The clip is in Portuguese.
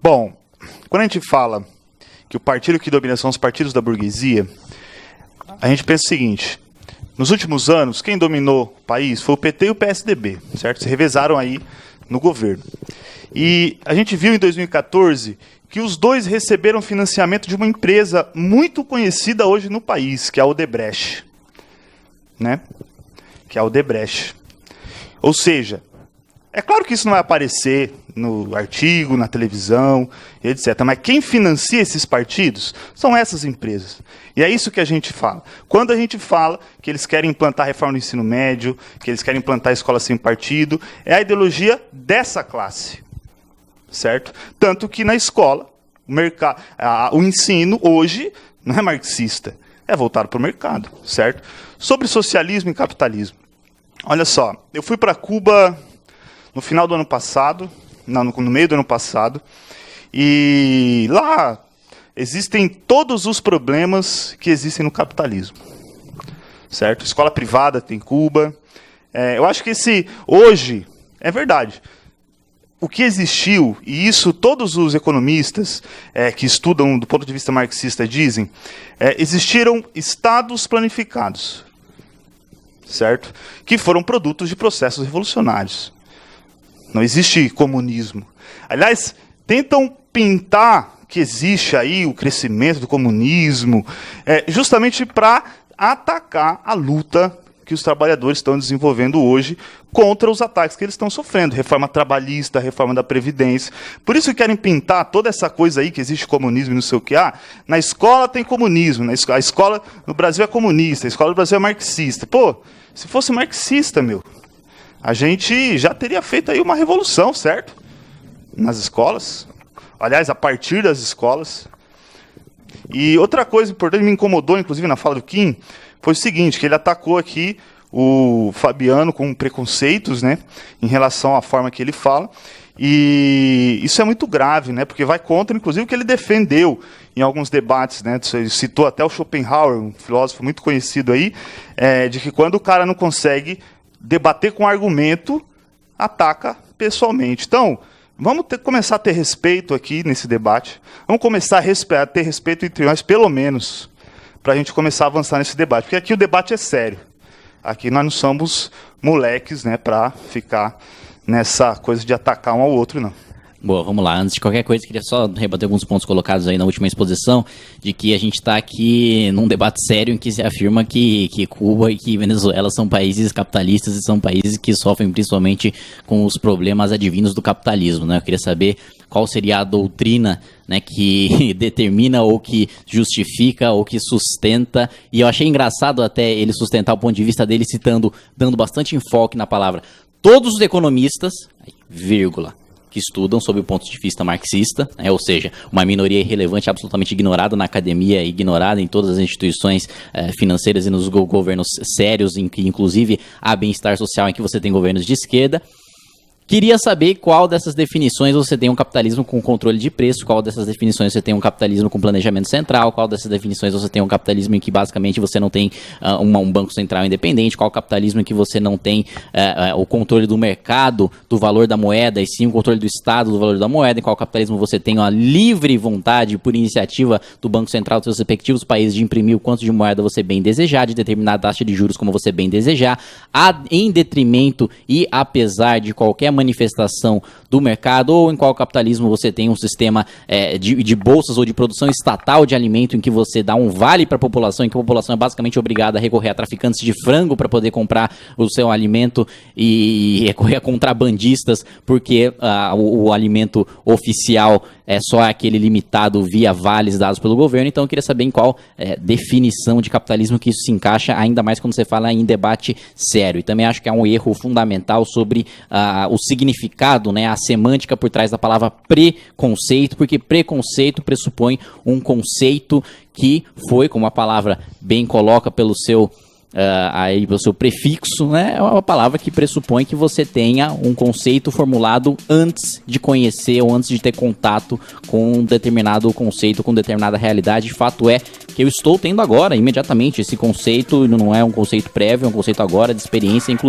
Bom, quando a gente fala que o partido que domina são os partidos da burguesia, a gente pensa o seguinte: nos últimos anos, quem dominou o país foi o PT e o PSDB, certo? Se revezaram aí no governo. E a gente viu em 2014 que os dois receberam financiamento de uma empresa muito conhecida hoje no país, que é a Odebrecht, né? Que é a Odebrecht. Ou seja, é claro que isso não vai aparecer no artigo, na televisão, etc. Mas quem financia esses partidos são essas empresas. E é isso que a gente fala. Quando a gente fala que eles querem implantar a reforma do ensino médio, que eles querem implantar a escola sem partido, é a ideologia dessa classe. Certo? Tanto que na escola, o ensino hoje não é marxista, é voltado para o mercado. Certo? Sobre socialismo e capitalismo. Olha só, eu fui para Cuba no final do ano passado, no meio do ano passado, e lá existem todos os problemas que existem no capitalismo, certo? Escola privada tem Cuba. Eu acho que hoje, é verdade, o que existiu, e isso todos os economistas que estudam do ponto de vista marxista dizem, existiram estados planificados, certo? Que foram produtos de processos revolucionários. Não existe comunismo. Aliás, tentam pintar que existe aí o crescimento do comunismo, justamente para atacar a luta que os trabalhadores estão desenvolvendo hoje contra os ataques que eles estão sofrendo. Reforma trabalhista, reforma da Previdência. Por isso que querem pintar toda essa coisa aí que existe comunismo e não sei o que. Na escola tem comunismo, a escola no Brasil é comunista, a escola no Brasil é marxista. Pô, se fosse marxista, a gente já teria feito aí uma revolução, certo? Nas escolas. Aliás, a partir das escolas. E outra coisa importante, me incomodou, inclusive, na fala do Kim, foi o seguinte, que ele atacou aqui o Fabiano com preconceitos, né, em relação à forma que ele fala. E isso é muito grave, né, porque vai contra, inclusive, o que ele defendeu em alguns debates, né, ele citou até o Schopenhauer, um filósofo muito conhecido aí, de que quando o cara não consegue debater com argumento, ataca pessoalmente. Então, vamos começar a ter respeito aqui nesse debate. Vamos começar a ter respeito entre nós, pelo menos, para a gente começar a avançar nesse debate. Porque aqui o debate é sério. Aqui nós não somos moleques, né, para ficar nessa coisa de atacar um ao outro, não. Boa, vamos lá. Antes de qualquer coisa, queria só rebater alguns pontos colocados aí na última exposição, de que a gente está aqui num debate sério em que se afirma que Cuba e que Venezuela são países capitalistas e são países que sofrem principalmente com os problemas advindos do capitalismo, né? Eu queria saber qual seria a doutrina, né, que determina ou que justifica ou que sustenta, e eu achei engraçado até ele sustentar o ponto de vista dele dando bastante enfoque na palavra todos os economistas, vírgula, que estudam sob o ponto de vista marxista, né, ou seja, uma minoria irrelevante, absolutamente ignorada na academia, ignorada em todas as instituições financeiras e nos governos sérios, em que inclusive há bem-estar social, em que você tem governos de esquerda. Queria saber qual dessas definições você tem um capitalismo com controle de preço, qual dessas definições você tem um capitalismo com planejamento central, qual dessas definições você tem um capitalismo em que basicamente você não tem um banco central independente, qual capitalismo em que você não tem o controle do mercado, do valor da moeda, e sim o controle do Estado do valor da moeda, em qual capitalismo você tem uma livre vontade por iniciativa do Banco Central dos seus respectivos países de imprimir o quanto de moeda você bem desejar, de determinar a taxa de juros como você bem desejar, em detrimento e apesar de qualquer manifestação do mercado, ou em qual capitalismo você tem um sistema de bolsas ou de produção estatal de alimento em que você dá um vale para a população, em que a população é basicamente obrigada a recorrer a traficantes de frango para poder comprar o seu alimento e recorrer a contrabandistas porque o alimento oficial é só aquele limitado via vales dados pelo governo. Então eu queria saber em qual definição de capitalismo que isso se encaixa, ainda mais quando você fala em debate sério. E também acho que é um erro fundamental sobre o significado, né, a semântica por trás da palavra preconceito, porque preconceito pressupõe um conceito que foi, como a palavra bem coloca pelo seu prefixo, né, é uma palavra que pressupõe que você tenha um conceito formulado antes de conhecer ou antes de ter contato com um determinado conceito, com determinada realidade. De fato é que eu estou tendo agora, imediatamente, esse conceito não é um conceito prévio, é um conceito agora de experiência, inclusive